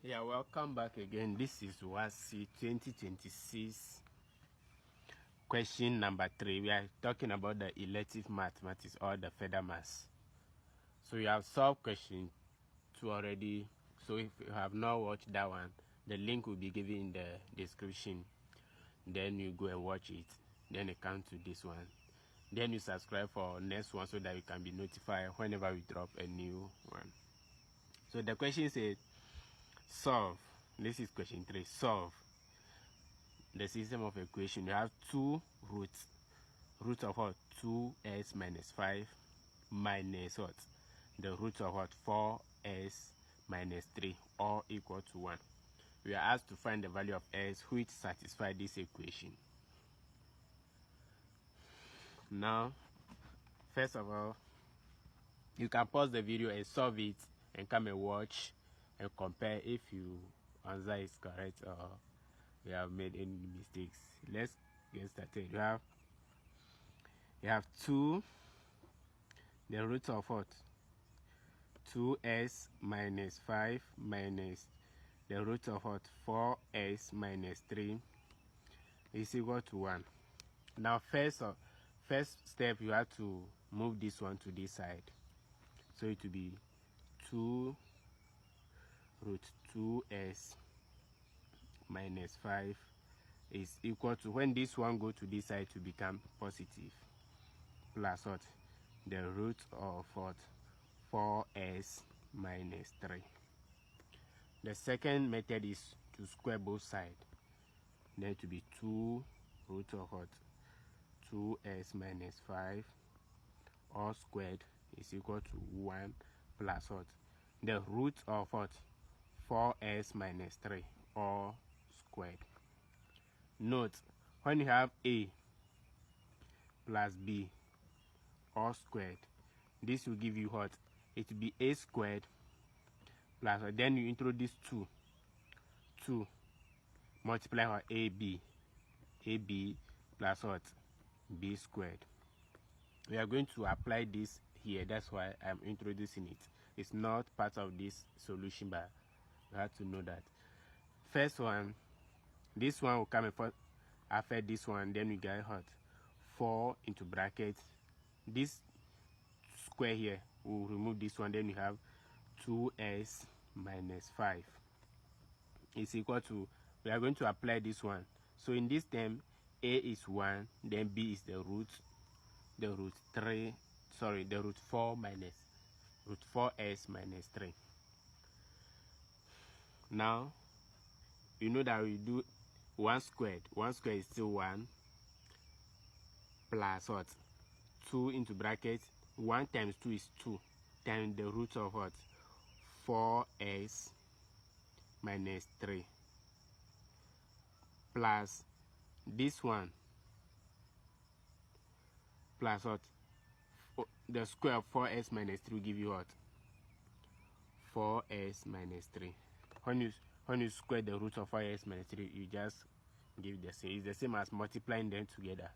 Yeah, welcome back again. This is Wassce 2026 question number 3. We are talking about the elective mathematics or the further maths. So you have solved question 2 already. So if you have not watched that one, the link will be given in the description. Then you go and watch it. Then you come to this one. Then you subscribe for next one so that you can be notified whenever we drop a new one. So the question says, solve. This is question 3. Solve the system of equation. You have two roots. Root of what? 2s minus 5 minus what? The root of what? 4s minus 3, all equal to 1. We are asked to find the value of s which satisfies this equation. Now, first of all, you can pause the video and solve it and come and watch and compare if your answer is correct or you have made any mistakes. Let's get started. You have 2, the root of what? 2s minus 5 minus the root of what? 4s minus 3 is equal to 1. Now first step, you have to move this one to this side. So it will be 2 root 2s minus 5 is equal to, when this one go to this side, to become positive, plus what? The root of what? 4s minus 3. The second method is to square both sides. Then to be 2 root of what? 2s minus 5 all squared is equal to 1 plus what? The root of what? 4s minus 3 all squared. Note, when you have a plus b all squared, this will give you what? It will be a squared plus what? Then you introduce 2 multiply what? ab plus what? b squared. We are going to apply this here. That's why I'm introducing it. It's not part of this solution, but you have to know that. First one, this one will come after this one. Then we get what? 4 into bracket. This square here, we'll remove this one. Then we have 2s minus 5 is equal to, we are going to apply this one. So in this term, a is 1, then b is the root 4 minus root 4s minus 3. Now you know that we do 1 squared. 1 squared is still 1 plus what? 2 into bracket. 1 times 2 is 2 times the root of what? 4s minus 3 plus this one plus what? The square of 4s minus 3 will give you what? 4s minus 3. When you square the root of 4s minus 3, you just give the same. It's the same as multiplying them together.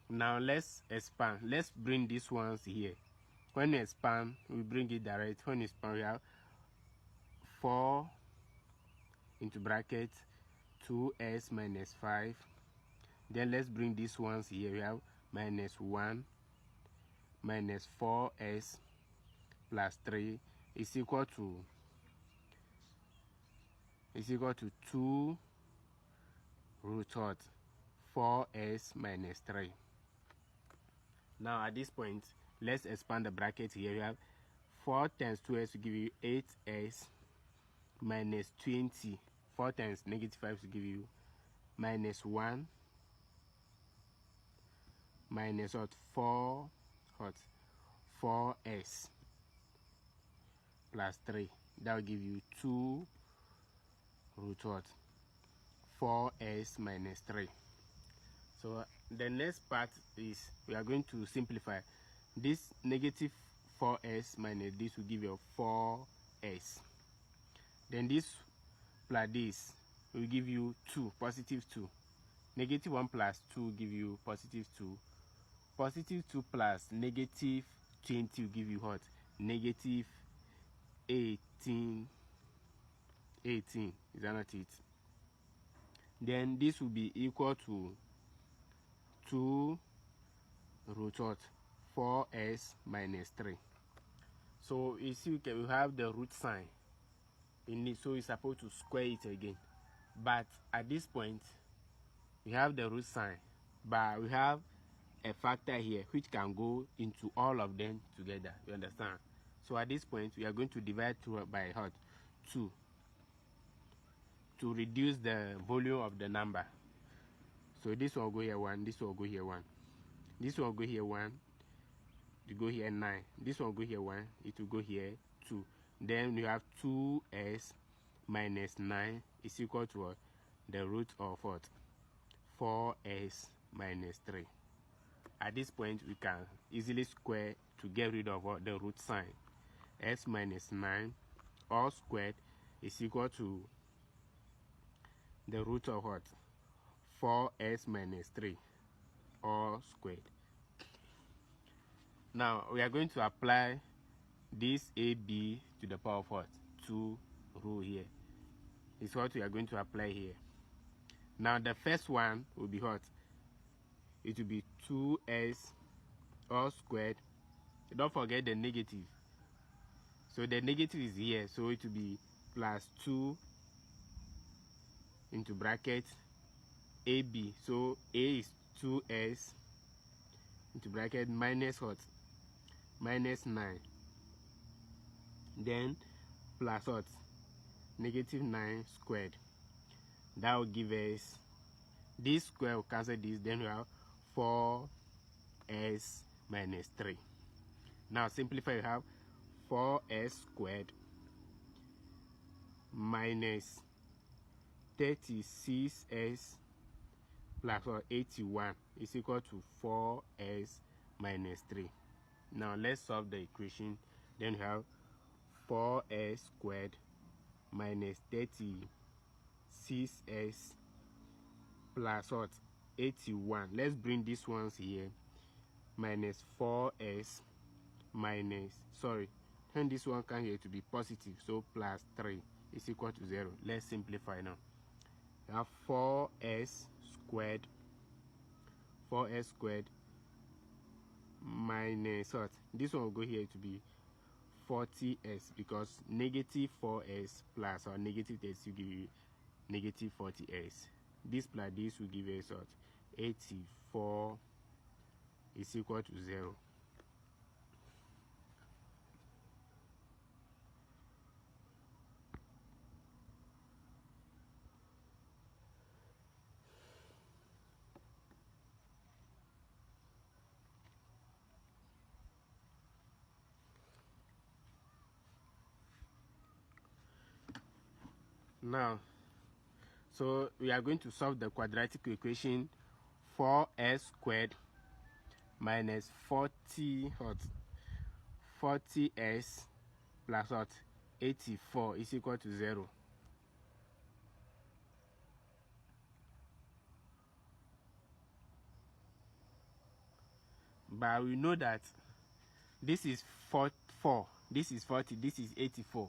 Now let's expand. Let's bring these ones here. When we expand, we bring it direct. When we expand, we have 4 into bracket 2s minus 5. Then let's bring these ones here. We have minus 1 minus 4s plus 3 is equal to 2 root what? 4s minus 3. Now at this point, let's expand the bracket here. We have 4 times 2s will give you 8s minus 20. 4 times negative 5 will give you minus 1 minus what? 4s plus 3. That will give you 2 root what? 4s minus 3. So the next part is, we are going to simplify. This negative 4s minus this will give you 4s. Then this plus this will give you 2, positive 2. Negative 1 plus 2 will give you positive 2. Positive 2 plus negative 20 will give you what? Negative 18. Is that not it? Then this will be equal to 2 root what? 4s minus 3. So you see, we have the root sign in it, so we're supposed to square it again. But at this point, we have the root sign, but we have a factor here which can go into all of them together. You understand? So at this point, we are going to divide by what? 2 to reduce the volume of the number. So this will go here 1, this will go here 1, this will go here 1, to go here 9, this will go here 1, it will go here 2. Then we have 2s minus 9 is equal to what? The root of what? 4s minus 3. At this point, we can easily square to get rid of what? The root sign. S minus 9 all squared is equal to the root of what? 4s minus 3 all squared. Now we are going to apply this AB to the power of what? 2 rule here. Is what we are going to apply here. Now the first one will be what? It will be 2s all squared. Don't forget the negative. So the negative is here, so it will be plus 2 into bracket AB. So A is 2s into bracket minus what? Minus 9. Then plus what? Negative 9 squared. That will give us, this square will cancel this, then we have 4s minus 3. Now simplify, you have 4s squared minus 36s plus 81 is equal to 4s minus 3. Now let's solve the equation. Then we have 4s squared minus 36s plus what? 81. Let's bring these ones here. Minus 4s minus, sorry, turn this one can here to be positive, so plus 3 is equal to 0. Let's simplify now. We have 4s squared minus what? This one will go here to be 40s, because negative 4s plus or negative 30 will give you negative 40s. This plus this will give us what? 84 is equal to 0. Now, so we are going to solve the quadratic equation 4s squared minus 40 what? 40s plus what? 84 is equal to 0. But we know that this is 4, this is 40, this is 84.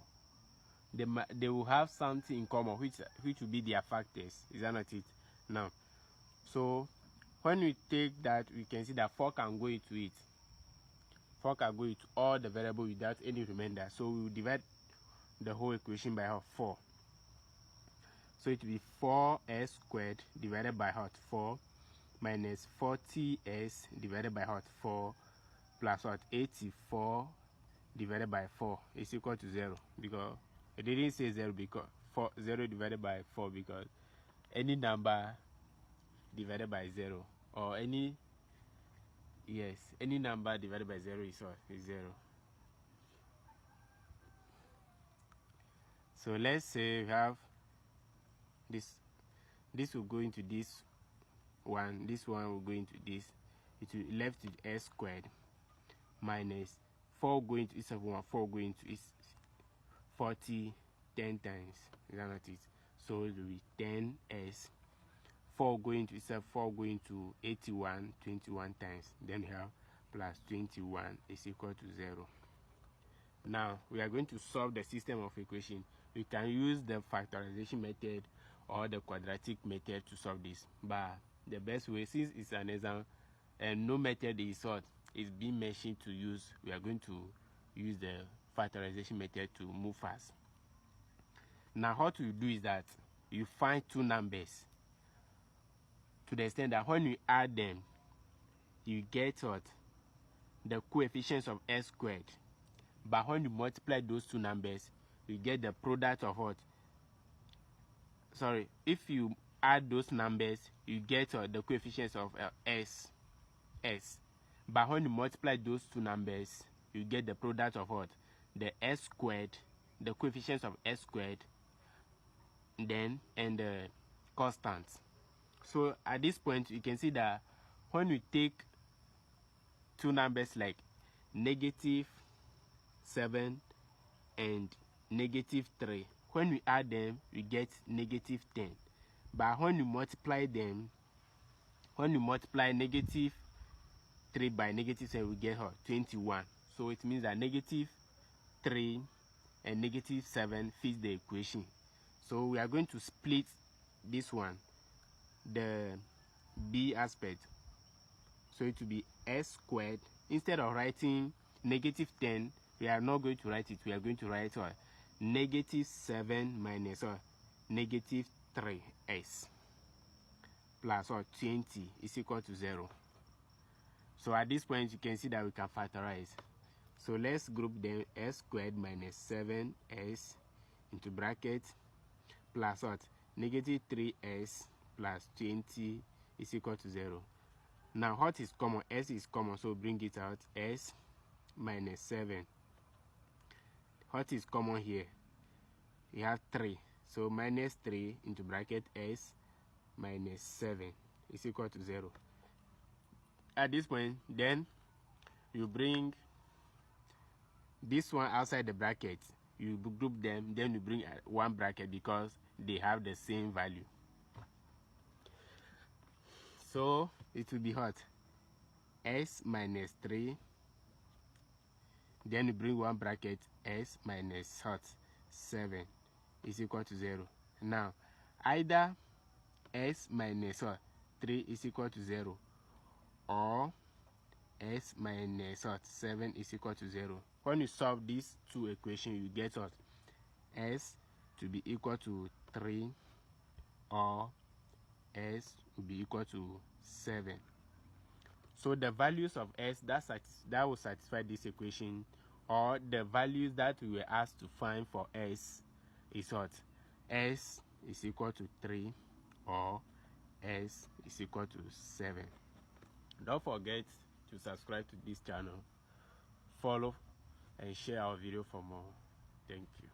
They will have something in common, which will be their factors. Is that not it? Now, so when we take that, we can see that 4 can go into it. 4 can go into all the variables without any remainder. So we will divide the whole equation by 4. So it will be 4s squared divided by 4 minus 40s divided by 4 plus 84 divided by 4 is equal to 0, because it didn't say 0 because 0 divided by 4, because any number divided by 0 or any number divided by 0 is 0. So let's say we have this will go into this one will go into this. It will be left with s squared minus 4 going to itself 1, 4 going to its 40 10 times. Is that not it? So it will be 10s. 4 going to itself 4 going to 81 21 times. Then we have plus 21 is equal to 0. Now we are going to solve the system of equation. We can use the factorization method or the quadratic method to solve this, but the best way, since it's an exam and no method is being mentioned to use, we are going to use the factorization method to move fast. Now what you do is that you find two numbers to the extent that when you add them, you get what? The coefficients of s squared. But when you multiply those two numbers, you get the product of what? Sorry, if you add those numbers, you get the coefficients of s. But when you multiply those two numbers, you get the product of what? The s squared, the coefficients of s squared, then and the constants. So at this point, you can see that when you take two numbers like -7 and -3, when we add them, we get -10. But when you multiply them, when you multiply -3 by -7, we get 21. So it means that -3 and -7 fits the equation. So we are going to split this one, the b aspect. So it will be s squared. Instead of writing -10, we are not going to write it. We are going to write -7 minus -3s plus 20 is equal to 0. So at this point, you can see that we can factorize. So let's group them: s squared minus 7s into bracket plus what? -3s plus 20 is equal to 0. Now what is common? S is common, so bring it out. S minus 7. What is common here? We have 3. So minus 3 into bracket s minus 7 is equal to 0. At this point, then you bring this one outside the bracket. You group them, then you bring one bracket because they have the same value. So it will be what? S minus 3. Then you bring one bracket, s minus 7 is equal to 0. Now, either s minus 3 is equal to 0 or s minus 7 is equal to 0. When you solve these two equations, you get what? S to be equal to 3 or s will be equal to 7. So the values of s that will satisfy this equation, or the values that we were asked to find for s, is what? S is equal to 3 or s is equal to 7. Don't forget to subscribe to this channel, follow and share our video for more. Thank you.